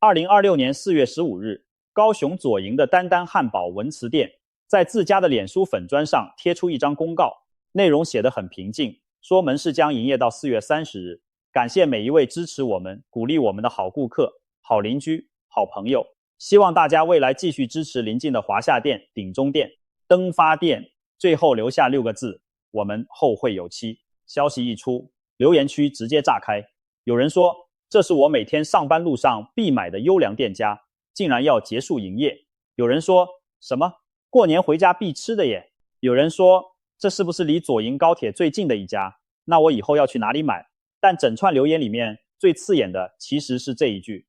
2026年4月15日，高雄左营的丹丹汉堡文慈店在自家的脸书粉专上贴出一张公告，内容写得很平静，说门市将营业到4月30日，感谢每一位支持我们、鼓励我们的好顾客、好邻居、好朋友，希望大家未来继续支持邻近的华夏店、鼎中店、登发店，最后留下6个字：我们后会有期。消息一出，留言区直接炸开，有人说这是我每天上班路上必买的优良店家，竟然要结束营业。有人说什么过年回家必吃的耶。有人说这是不是离左营高铁最近的一家，那我以后要去哪里买。但整串留言里面最刺眼的其实是这一句：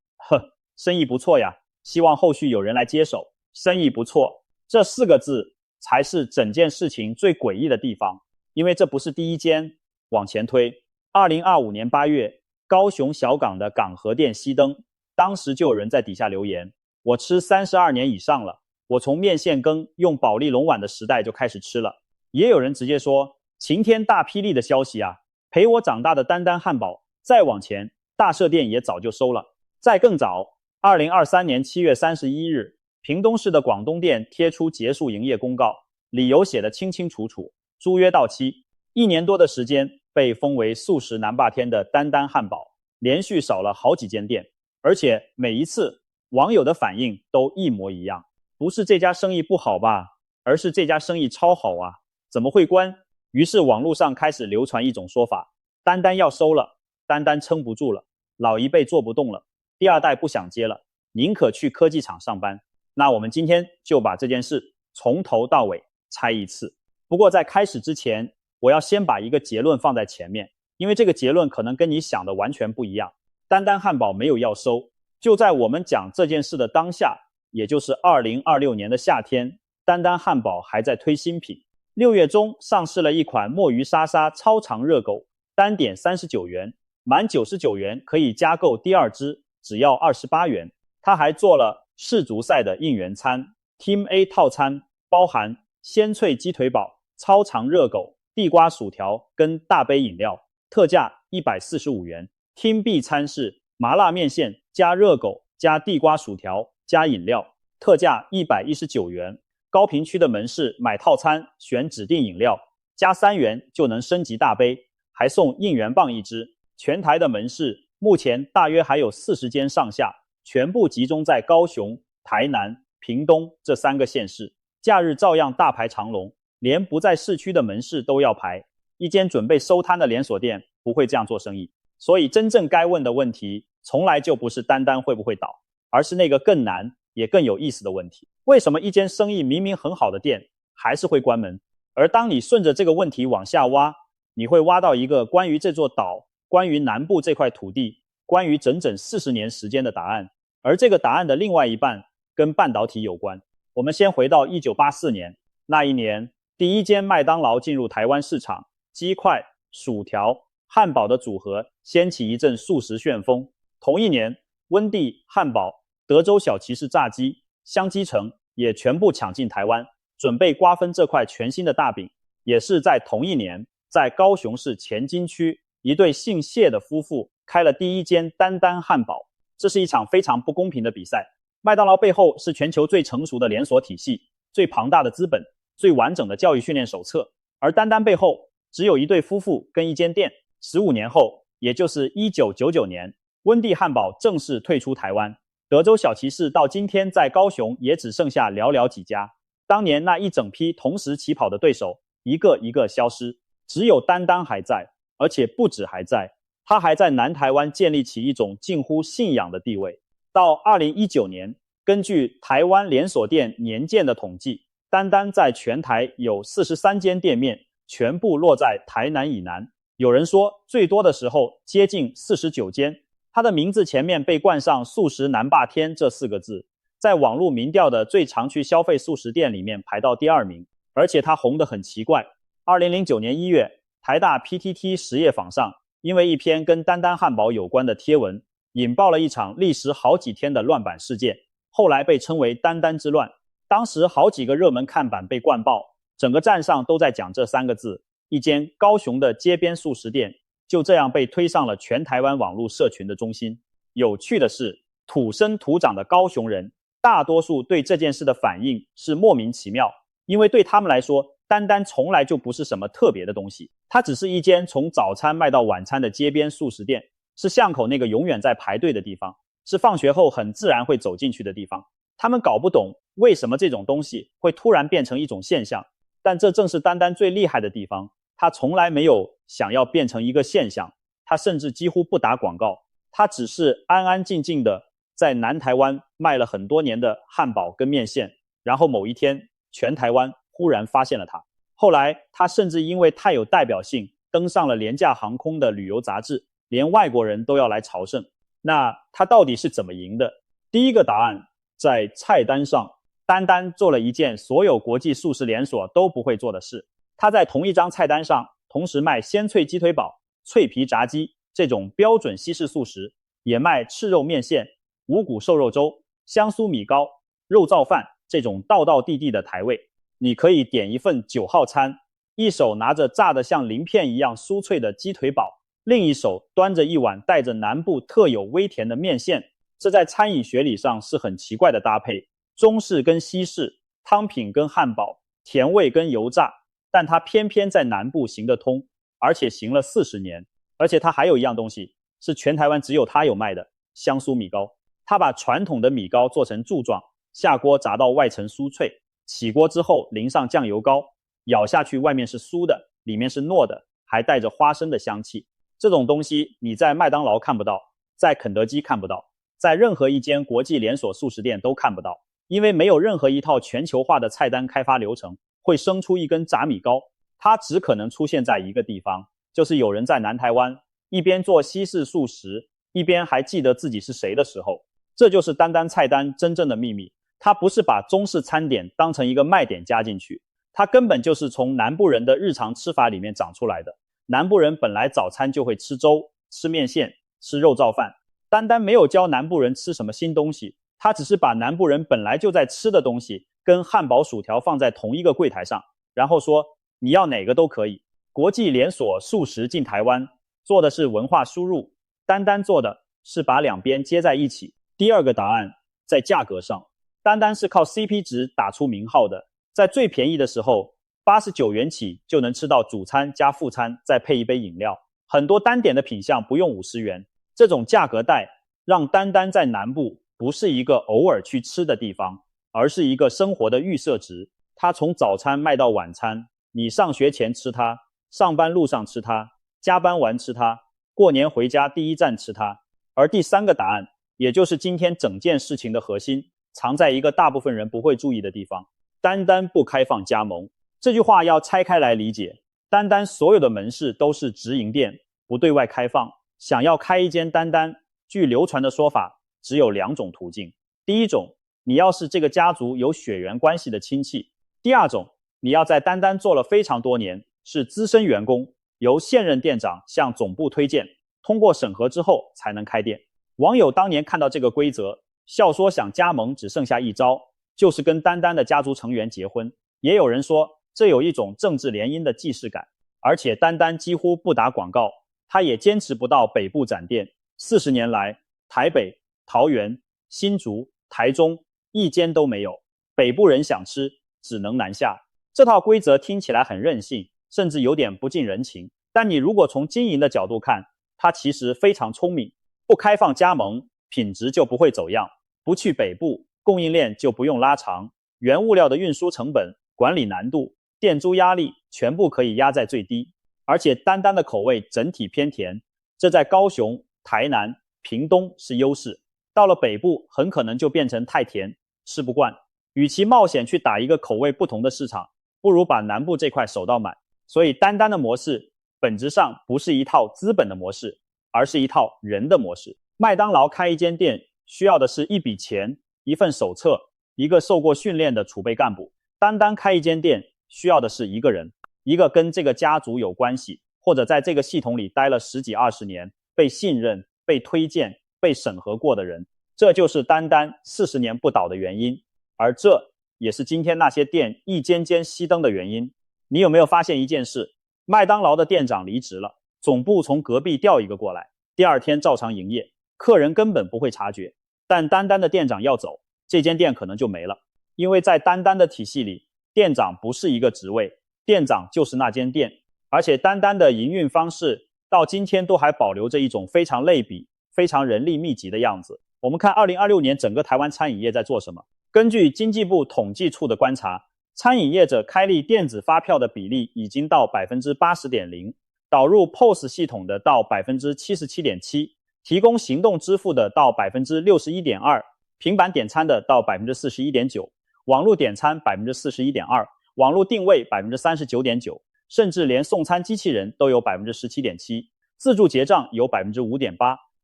生意不错呀，希望后续有人来接手。生意不错这4个字才是整件事情最诡异的地方，因为这不是第一间。往前推2025年8月，高雄小港的港和店熄灯，当时就有人在底下留言：我吃32年以上了，我从面线羹用保利龙碗的时代就开始吃了。也有人直接说晴天大霹雳的消息啊，陪我长大的丹丹汉堡再往前大社店也早就收了。再更早2023年7月31日，屏东市的广东店贴出结束营业公告，理由写得清清楚楚，租约到期，1年多的时间被封为素食南霸天的丹丹汉堡连续少了好几间店，而且每一次网友的反应都一模一样，不是这家生意不好吧，而是这家生意超好啊，怎么会关？于是网络上开始流传一种说法：丹丹要收了，丹丹撑不住了，老一辈做不动了，第2代不想接了，宁可去科技厂上班。那我们今天就把这件事从头到尾拆一次。不过在开始之前，我要先把一个结论放在前面，因为这个结论可能跟你想的完全不一样。丹丹汉堡没有要收，就在我们讲这件事的当下，也就是2026年的夏天，丹丹汉堡还在推新品。6月中上市了一款墨鱼沙沙超长热狗，单点39元，满99元可以加购第2只，只要28元。它还做了世足赛的应援餐 Team A 套餐，包含鲜脆鸡腿堡、超长热狗、地瓜薯条跟大杯饮料，特价145元。Team B 餐是麻辣面线加热狗加地瓜薯条加饮料，特价119元。高屏区的门市买套餐选指定饮料，加3元就能升级大杯，还送应援棒1支。全台的门市目前大约还有40间上下，全部集中在高雄、台南、屏东这3个县市，假日照样大排长龙，连不在市区的门市都要排。一间准备收摊的连锁店不会这样做生意。所以真正该问的问题从来就不是丹丹会不会倒，而是那个更难也更有意思的问题：为什么一间生意明明很好的店还是会关门？而当你顺着这个问题往下挖，你会挖到一个关于这座岛、关于南部这块土地、关于整整40年时间的答案。而这个答案的另外一半跟半导体有关。我们先回到1984年，那一年第一间麦当劳进入台湾市场，鸡块、薯条、汉堡的组合掀起一阵素食旋风。同一年，温蒂、汉堡、德州小骑士炸鸡、香鸡城也全部抢进台湾，准备瓜分这块全新的大饼。也是在同一年，在高雄市前金区，一对姓谢的夫妇开了第一间丹丹汉堡。这是一场非常不公平的比赛。麦当劳背后是全球最成熟的连锁体系，最庞大的资本，最完整的教育训练手册，而丹丹背后只有一对夫妇跟一间店。15年后，也就是1999年，温蒂汉堡正式退出台湾，德州小骑士到今天在高雄也只剩下寥寥几家。当年那一整批同时起跑的对手一个一个消失，只有丹丹还在，而且不止还在，他还在南台湾建立起一种近乎信仰的地位。到2019年，根据台湾连锁店年鉴的统计，单单在全台有43间店面，全部落在台南以南。有人说最多的时候接近49间。它的名字前面被冠上素食南霸天这4个字，在网络民调的最常去消费素食店里面排到第2名。而且它红得很奇怪。2009年1月，台大 PTT 实业坊上，因为一篇跟丹丹汉堡有关的贴文，引爆了一场历时好几天的乱版事件，后来被称为丹丹之乱。当时好几个热门看板被灌爆，整个站上都在讲这3个字。一间高雄的街边素食店就这样被推上了全台湾网络社群的中心。有趣的是，土生土长的高雄人，大多数对这件事的反应是莫名其妙，因为对他们来说，丹丹从来就不是什么特别的东西，它只是一间从早餐卖到晚餐的街边素食店，是巷口那个永远在排队的地方，是放学后很自然会走进去的地方。他们搞不懂为什么这种东西会突然变成一种现象，但这正是丹丹最厉害的地方，他从来没有想要变成一个现象，他甚至几乎不打广告，他只是安安静静的在南台湾卖了很多年的汉堡跟面线，然后某一天全台湾忽然发现了他。后来他甚至因为太有代表性，登上了廉价航空的旅游杂志，连外国人都要来朝圣。那他到底是怎么赢的？第一个答案在菜单上，丹丹做了一件所有国际素食连锁都不会做的事，他在同一张菜单上同时卖鲜脆鸡腿堡、脆皮炸鸡这种标准西式素食，也卖赤肉面线、五谷瘦肉粥、香酥米糕、肉燥饭这种道道地地的台味。你可以点一份9号餐，一手拿着炸得像鳞片一样酥脆的鸡腿堡，另一手端着一碗带着南部特有微甜的面线，这在餐饮学理上是很奇怪的搭配，中式跟西式，汤品跟汉堡，甜味跟油炸，但它偏偏在南部行得通，而且行了40年。而且它还有一样东西，是全台湾只有它有卖的香酥米糕。它把传统的米糕做成柱状，下锅炸到外层酥脆，起锅之后淋上酱油膏，咬下去外面是酥的，里面是糯的，还带着花生的香气。这种东西你在麦当劳看不到，在肯德基看不到，在任何一间国际连锁素食店都看不到，因为没有任何一套全球化的菜单开发流程会生出一根炸米糕，它只可能出现在一个地方，就是有人在南台湾一边做西式素食，一边还记得自己是谁的时候。这就是丹丹菜单真正的秘密，它不是把中式餐点当成一个卖点加进去，它根本就是从南部人的日常吃法里面长出来的。南部人本来早餐就会吃粥、吃面线、吃肉燥饭，丹丹没有教南部人吃什么新东西，他只是把南部人本来就在吃的东西跟汉堡薯条放在同一个柜台上，然后说你要哪个都可以。国际连锁素食进台湾做的是文化输入，丹丹做的是把两边接在一起。第二个答案在价格上，丹丹是靠 CP 值打出名号的，在最便宜的时候89元起就能吃到主餐加副餐，再配一杯饮料，很多单点的品项不用50元。这种价格带让丹丹在南部不是一个偶尔去吃的地方，而是一个生活的预设值。它从早餐卖到晚餐，你上学前吃它，上班路上吃它，加班完吃它，过年回家第一站吃它。而第三个答案，也就是今天整件事情的核心，藏在一个大部分人不会注意的地方，丹丹不开放加盟。这句话要拆开来理解，丹丹所有的门市都是直营店，不对外开放。想要开一间丹丹，据流传的说法只有2种途径。第一种，你要是这个家族有血缘关系的亲戚；第二种，你要在丹丹做了非常多年，是资深员工，由现任店长向总部推荐，通过审核之后才能开店。网友当年看到这个规则，笑说想加盟只剩下一招，就是跟丹丹的家族成员结婚。也有人说这有一种政治联姻的既视感，而且丹丹几乎不打广告，他也坚持不到北部展店。40年来，台北、桃园、新竹、台中一间都没有，北部人想吃只能南下。这套规则听起来很任性，甚至有点不近人情，但你如果从经营的角度看，它其实非常聪明。不开放加盟，品质就不会走样，不去北部，供应链就不用拉长，原物料的运输成本、管理难度、店租压力全部可以压在最低。而且丹丹的口味整体偏甜，这在高雄、台南、屏东是优势，到了北部很可能就变成太甜，吃不惯。与其冒险去打一个口味不同的市场，不如把南部这块守到满。所以丹丹的模式本质上不是一套资本的模式，而是一套人的模式。麦当劳开一间店需要的是一笔钱、一份手册、一个受过训练的储备干部，丹丹开一间店需要的是一个人，一个跟这个家族有关系，或者在这个系统里待了10几20年，被信任、被推荐、被审核过的人。这就是丹丹40年不倒的原因，而这也是今天那些店一间间熄灯的原因。你有没有发现一件事？麦当劳的店长离职了，总部从隔壁调一个过来，第二天照常营业，客人根本不会察觉。但单单的店长要走，这间店可能就没了。因为在单单的体系里，店长不是一个职位，店长就是那间店，而且单单的营运方式到今天都还保留着一种非常类比、非常人力密集的样子。我们看2026年整个台湾餐饮业在做什么？根据经济部统计处的观察，餐饮业者开立电子发票的比例已经到 80.0%， 导入 POS 系统的到 77.7%， 提供行动支付的到 61.2%， 平板点餐的到 41.9%， 网络点餐 41.2%， 网络定位 39.9%， 甚至连送餐机器人都有 17.7%， 自助结账有 5.8%。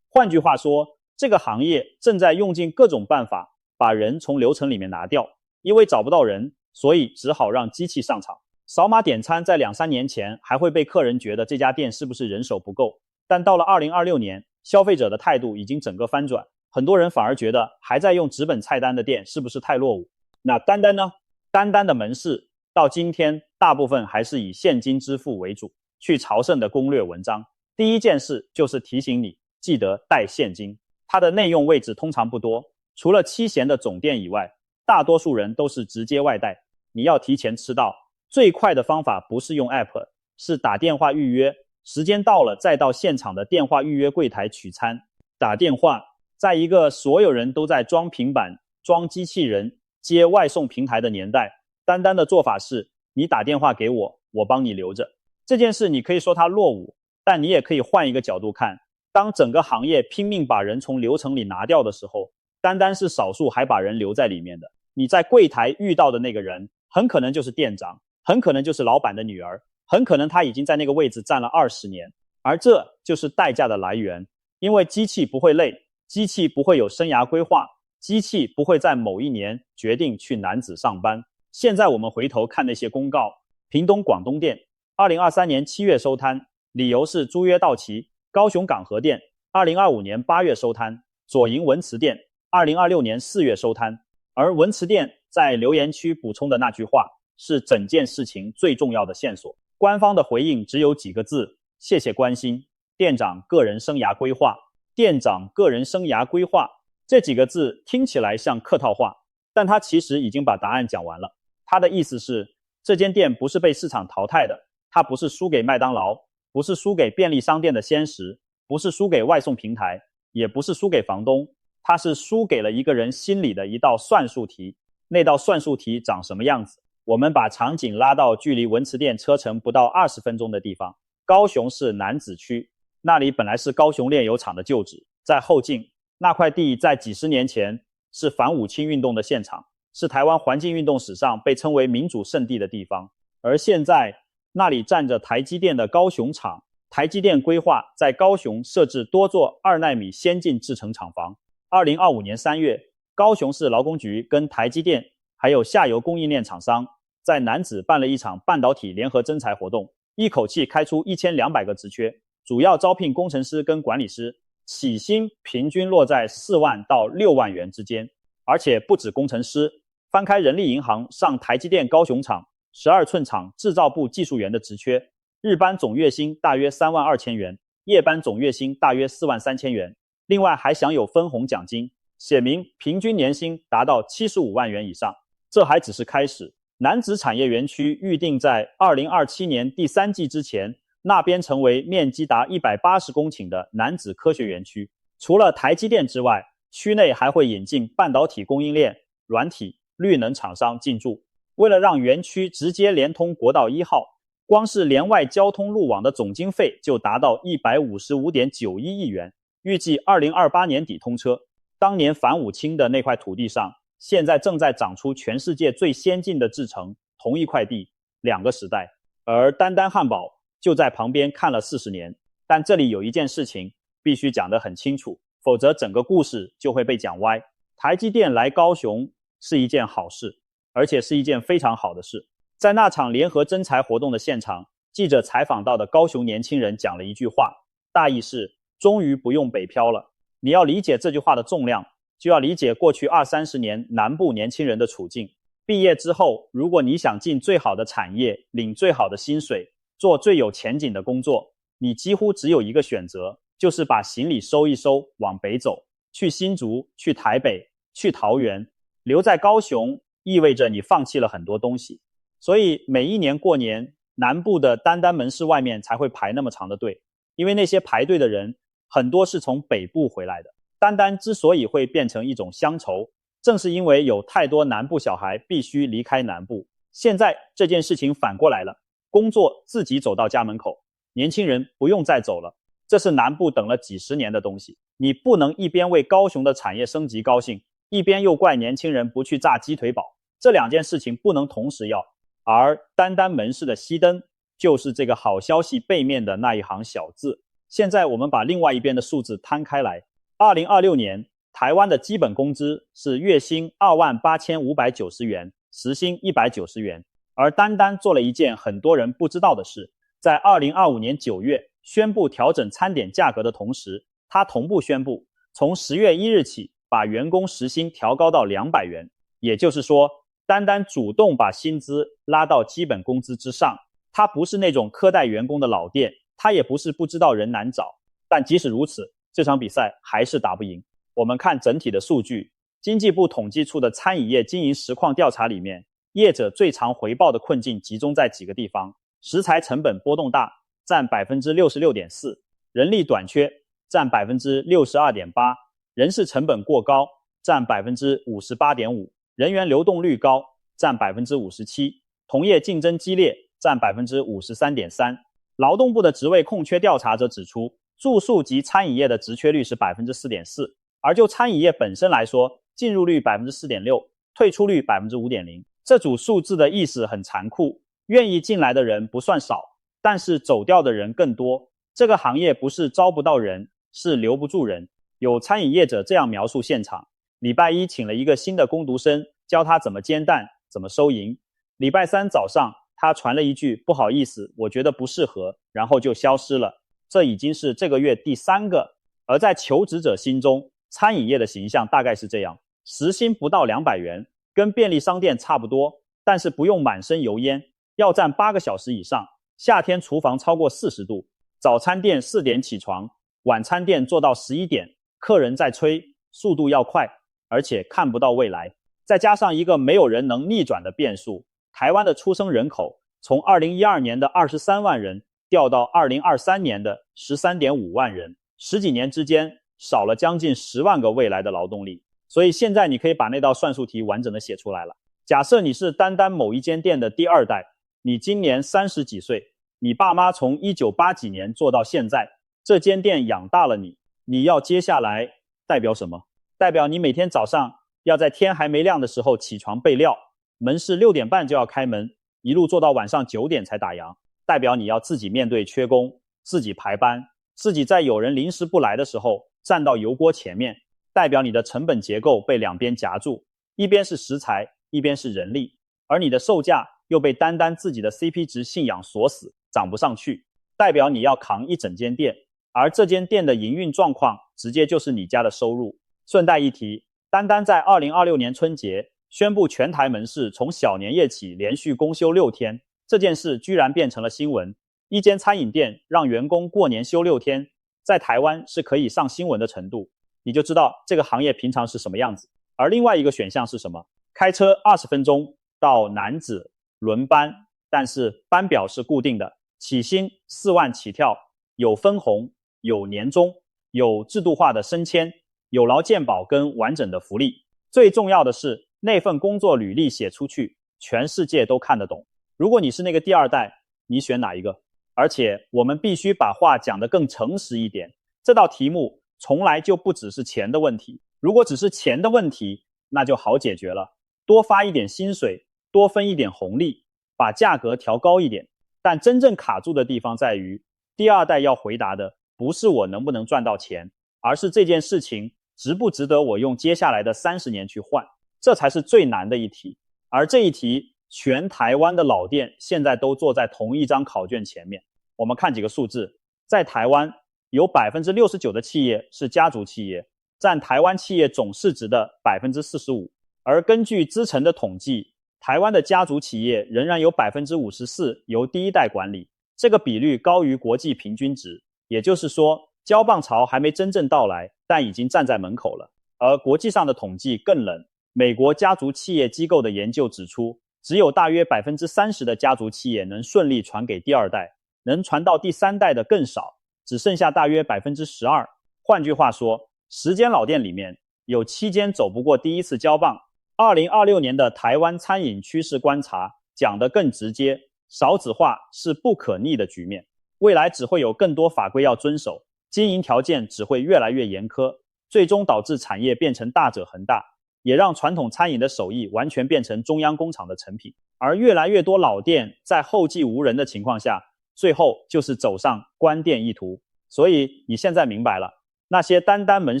换句话说，这个行业正在用尽各种办法把人从流程里面拿掉，因为找不到人，所以只好让机器上场。扫码点餐在2-3年前还会被客人觉得这家店是不是人手不够，但到了2026年，消费者的态度已经整个翻转，很多人反而觉得还在用纸本菜单的店是不是太落伍。那单单呢？单单的门市到今天大部分还是以现金支付为主。去朝圣的攻略文章，第一件事就是提醒你记得带现金。它的内用位置通常不多，除了7贤的总店以外，大多数人都是直接外带。你要提前吃到，最快的方法不是用 App， 是打电话预约，时间到了再到现场的电话预约柜台取餐。打电话，在一个所有人都在装平板、装机器人、接外送平台的年代，单单的做法是你打电话给我，我帮你留着。这件事你可以说它落伍，但你也可以换一个角度看，当整个行业拼命把人从流程里拿掉的时候，单单是少数还把人留在里面的。你在柜台遇到的那个人，很可能就是店长，很可能就是老板的女儿，很可能他已经在那个位置站了20年，而这就是代价的来源。因为机器不会累，机器不会有生涯规划，机器不会在某一年决定去男子上班。现在我们回头看那些公告，屏东广东店2023年7月收摊，理由是租约到期；高雄港和店2025年8月收摊；左营文慈店2026年4月收摊。而文慈店在留言区补充的那句话是整件事情最重要的线索。官方的回应只有几个字：谢谢关心，店长个人生涯规划。店长个人生涯规划这几个字听起来像客套话，但他其实已经把答案讲完了。他的意思是，这间店不是被市场淘汰的，它不是输给麦当劳，不是输给便利商店的鲜食，不是输给外送平台，也不是输给房东，它是输给了一个人心里的一道算术题。那道算术题长什么样子？我们把场景拉到距离文慈店车程不到20分钟的地方，高雄市楠梓区，那里本来是高雄炼油厂的旧址，在后晋，那块地在几十年前是反五轻运动的现场，是台湾环境运动史上被称为民主圣地的地方。而现在那里站着台积电的高雄厂，台积电规划在高雄设置多座2奈米先进制程厂房。2025年3月，高雄市劳工局跟台积电还有下游供应链厂商在楠梓办了一场半导体联合征才活动，一口气开出1200个职缺，主要招聘工程师跟管理师，起薪平均落在4万到6万元之间。而且不止工程师，翻开人力银行上台积电高雄厂12寸厂制造部技术员的职缺，日班总月薪大约3万2千元，夜班总月薪大约4万3千元，另外还享有分红奖金，写明平均年薪达到75万元以上。这还只是开始，楠梓产业园区预定在2027年第3季之前，那边成为面积达180公顷的楠梓科学园区。除了台积电之外，区内还会引进半导体供应链、软体、绿能厂商进驻。为了让园区直接连通国道1号，光是连外交通路网的总经费就达到155.91亿元，预计2028年底通车。当年反五轻的那块土地上，现在正在长出全世界最先进的制程，同一块地，2个时代。而丹丹汉堡就在旁边看了40年。但这里有一件事情必须讲得很清楚，否则整个故事就会被讲歪。台积电来高雄是一件好事，而且是一件非常好的事。在那场联合征才活动的现场，记者采访到的高雄年轻人讲了一句话，大意是终于不用北漂了。你要理解这句话的重量，就要理解过去20-30年南部年轻人的处境。毕业之后，如果你想进最好的产业，领最好的薪水，做最有前景的工作，你几乎只有一个选择，就是把行李收一收往北走。去新竹、去台北、去桃园，留在高雄意味着你放弃了很多东西。所以每一年过年，南部的丹丹门市外面才会排那么长的队，因为那些排队的人很多是从北部回来的。丹丹之所以会变成一种乡愁，正是因为有太多南部小孩必须离开南部。现在这件事情反过来了，工作自己走到家门口，年轻人不用再走了。这是南部等了几十年的东西，你不能一边为高雄的产业升级高兴，一边又怪年轻人不去炸鸡腿堡，这两件事情不能同时要。而丹丹门市的熄灯，就是这个好消息背面的那一行小字。现在我们把另外一边的数字摊开来，2026年台湾的基本工资是月薪28590元，时薪190元。而丹丹做了一件很多人不知道的事，在2025年9月宣布调整餐点价格的同时，他同步宣布从10月1日起把员工时薪调高到200元。也就是说，丹丹主动把薪资拉到基本工资之上。他不是那种苛待员工的老店，他也不是不知道人难找。但即使如此，这场比赛还是打不赢。我们看整体的数据，经济部统计处的餐饮业经营实况调查里面，业者最常回报的困境集中在几个地方：食材成本波动大，占 66.4%， 人力短缺，占 62.8%， 人事成本过高，占 58.5%， 人员流动率高，占 57%， 同业竞争激烈，占 53.3%。 劳动部的职位空缺调查则指出，住宿及餐饮业的职缺率是 4.4%， 而就餐饮业本身来说，进入率 4.6%， 退出率 5.0%。 这组数字的意思很残酷，愿意进来的人不算少，但是走掉的人更多。这个行业不是招不到人，是留不住人。有餐饮业者这样描述现场：礼拜一请了一个新的工读生，教他怎么煎蛋，怎么收银。礼拜三早上他传了一句不好意思，我觉得不适合，然后就消失了。这已经是这个月第3个。而在求职者心中，餐饮业的形象大概是这样：时薪不到200元，跟便利商店差不多，但是不用满身油烟，要站8个小时以上，夏天厨房超过40度，早餐店4点起床，晚餐店做到11点，客人在催，速度要快，而且看不到未来。再加上一个没有人能逆转的变数，台湾的出生人口从2012年的23万人掉到2023年的13.5万人，10几年之间少了将近10万个未来的劳动力。所以现在你可以把那道算术题完整的写出来了。假设你是单单某一间店的第2代，你今年30几岁，你爸妈从1980几年做到现在，这间店养大了你，你要接下来代表什么？代表你每天早上要在天还没亮的时候起床备料，门市6点半就要开门，一路做到晚上9点才打烊。代表你要自己面对缺工，自己排班，自己在有人临时不来的时候站到油锅前面。代表你的成本结构被两边夹住，一边是食材，一边是人力，而你的售价又被单单自己的 CP 值信仰锁死，涨不上去。代表你要扛一整间店，而这间店的营运状况直接就是你家的收入。顺带一提，单单在2026年春节宣布全台门市从小年夜起连续公休6天，这件事居然变成了新闻。一间餐饮店让员工过年休6天，在台湾是可以上新闻的程度，你就知道这个行业平常是什么样子。而另外一个选项是什么？开车20分钟到楠梓轮班，但是班表是固定的，起薪4万起跳，有分红，有年终，有制度化的升迁，有劳健保跟完整的福利。最重要的是，那份工作履历写出去，全世界都看得懂。如果你是那个第2代，你选哪一个？而且我们必须把话讲得更诚实一点，这道题目从来就不只是钱的问题。如果只是钱的问题，那就好解决了，多发一点薪水，多分一点红利，把价格调高一点。但真正卡住的地方在于，第2代要回答的不是我能不能赚到钱，而是这件事情值不值得我用接下来的30年去换，这才是最难的一题。而这一题，全台湾的老店现在都坐在同一张考卷前面。我们看几个数字，在台湾有 69% 的企业是家族企业，占台湾企业总市值的 45%。 而根据资诚的统计，台湾的家族企业仍然有 54% 由第1代管理，这个比率高于国际平均值。也就是说，交棒潮还没真正到来，但已经站在门口了。而国际上的统计更冷，美国家族企业机构的研究指出，只有大约 30% 的家族企业能顺利传给第二代，能传到第三代的更少，只剩下大约 12%。 换句话说，10间老店里面有7间走不过第一次交棒。2026年的台湾餐饮趋势观察讲得更直接，少子化是不可逆的局面，未来只会有更多法规要遵守，经营条件只会越来越严苛，最终导致产业变成大者恒大，也让传统餐饮的手艺完全变成中央工厂的成品。而越来越多老店在后继无人的情况下，最后就是走上关店一途。所以你现在明白了，那些丹丹门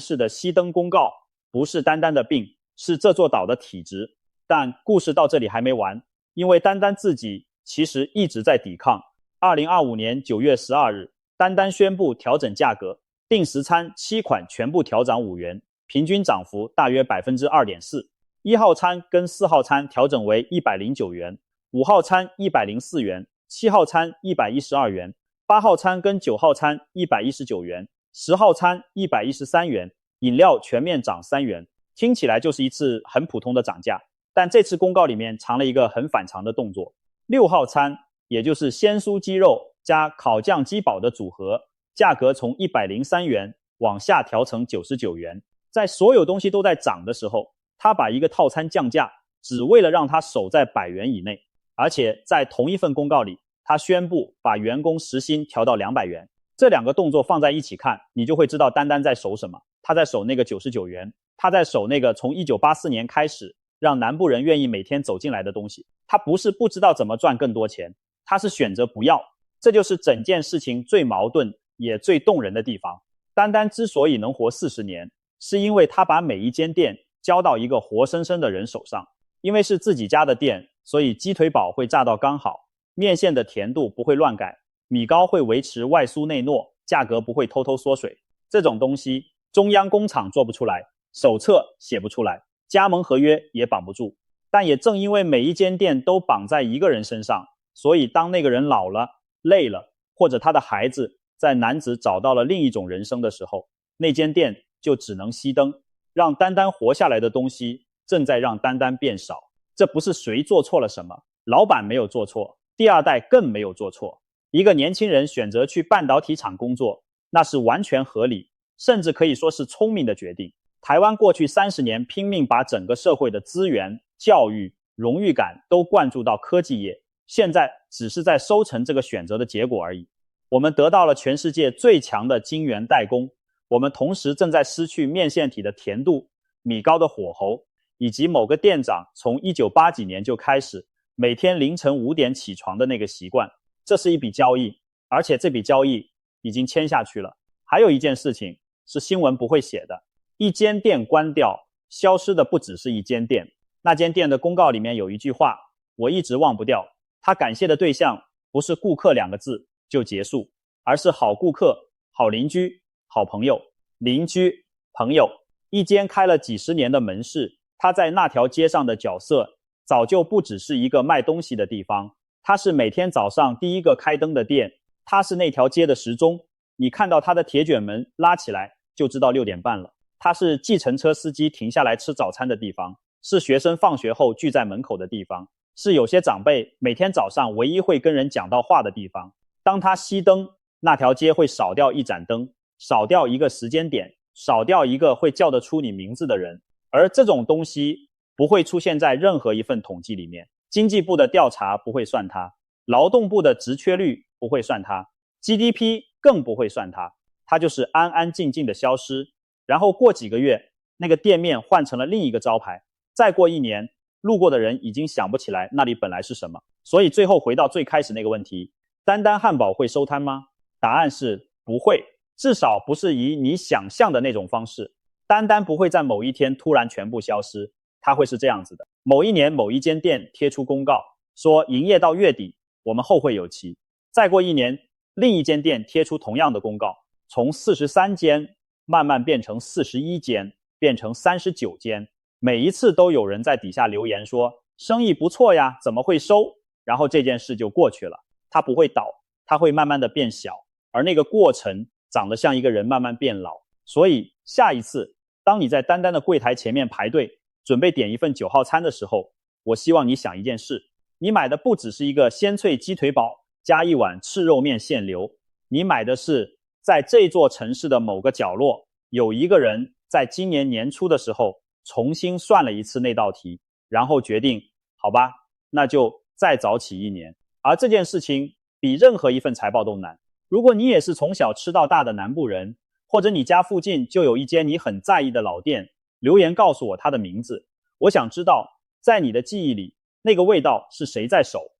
市的熄灯公告不是丹丹的病，是这座岛的体质。但故事到这里还没完，因为丹丹自己其实一直在抵抗。2025年9月12日，丹丹宣布调整价格，定时餐7款全部调涨5元，平均涨幅大约 2.4%。 1号餐跟4号餐调整为109元，5号餐104元，7号餐112元，8号餐跟9号餐119元，10号餐113元，饮料全面涨3元。听起来就是一次很普通的涨价，但这次公告里面藏了一个很反常的动作。6号餐，也就是鲜酥鸡肉加烤酱鸡堡的组合，价格从103元往下调成99元。在所有东西都在涨的时候，他把一个套餐降价，只为了让它守在100元以内。而且在同一份公告里，他宣布把员工时薪调到200元。这两个动作放在一起看，你就会知道丹丹在守什么。他在守那个99元，他在守那个从1984年开始让南部人愿意每天走进来的东西。他不是不知道怎么赚更多钱，他是选择不要。这就是整件事情最矛盾也最动人的地方。丹丹之所以能活40年，是因为他把每一间店交到一个活生生的人手上。因为是自己家的店，所以鸡腿堡会炸到刚好，面线的甜度不会乱改，米糕会维持外酥内糯，价格不会偷偷缩水。这种东西中央工厂做不出来，手册写不出来，加盟合约也绑不住。但也正因为每一间店都绑在一个人身上，所以当那个人老了、累了，或者他的孩子在男子找到了另一种人生的时候，那间店就只能熄灯。让丹丹活下来的东西正在让丹丹变少。这不是谁做错了什么，老板没有做错，第二代更没有做错。一个年轻人选择去半导体厂工作，那是完全合理，甚至可以说是聪明的决定。台湾过去30年拼命把整个社会的资源、教育、荣誉感都灌注到科技业，现在只是在收成这个选择的结果而已。我们得到了全世界最强的晶圆代工，我们同时正在失去面线体的甜度、米糕的火候，以及某个店长从1980几年就开始每天凌晨5点起床的那个习惯。这是一笔交易，而且这笔交易已经签下去了。还有一件事情是新闻不会写的，一间店关掉，消失的不只是一间店。那间店的公告里面有一句话，我一直忘不掉，他感谢的对象不是顾客2个字就结束，而是好顾客、好邻居、好朋友。邻居、朋友，一间开了几10年的门市，他在那条街上的角色早就不只是一个卖东西的地方，他是每天早上第一个开灯的店，他是那条街的时钟。你看到他的铁卷门拉起来就知道6点半了。他是计程车司机停下来吃早餐的地方，是学生放学后聚在门口的地方，是有些长辈每天早上唯一会跟人讲到话的地方。当他熄灯，那条街会少掉一盏灯，少掉一个时间点，少掉一个会叫得出你名字的人。而这种东西不会出现在任何一份统计里面，经济部的调查不会算它，劳动部的职缺率不会算它， GDP 更不会算它，它就是安安静静的消失。然后过几个月，那个店面换成了另一个招牌，再过1年，路过的人已经想不起来那里本来是什么。所以最后回到最开始那个问题，丹丹汉堡会收摊吗？答案是不会，至少不是以你想象的那种方式。丹丹不会在某一天突然全部消失，它会是这样子的：某一年某一间店贴出公告说营业到月底，我们后会有期。再过1年，另一间店贴出同样的公告，从43间慢慢变成41间，变成39间。每一次都有人在底下留言说生意不错呀，怎么会收？然后这件事就过去了。它不会倒，它会慢慢的变小，而那个过程长得像一个人慢慢变老。所以下一次当你在丹丹的柜台前面排队，准备点一份9号餐的时候，我希望你想一件事，你买的不只是一个鲜脆鸡腿堡加一碗赤肉面现流，你买的是在这座城市的某个角落，有一个人在今年年初的时候重新算了一次那道题，然后决定，好吧，那就再早起1年。而这件事情比任何一份财报都难。如果你也是从小吃到大的南部人，或者你家附近就有一间你很在意的老店，留言告诉我它的名字，我想知道在你的记忆里，那个味道是谁在手。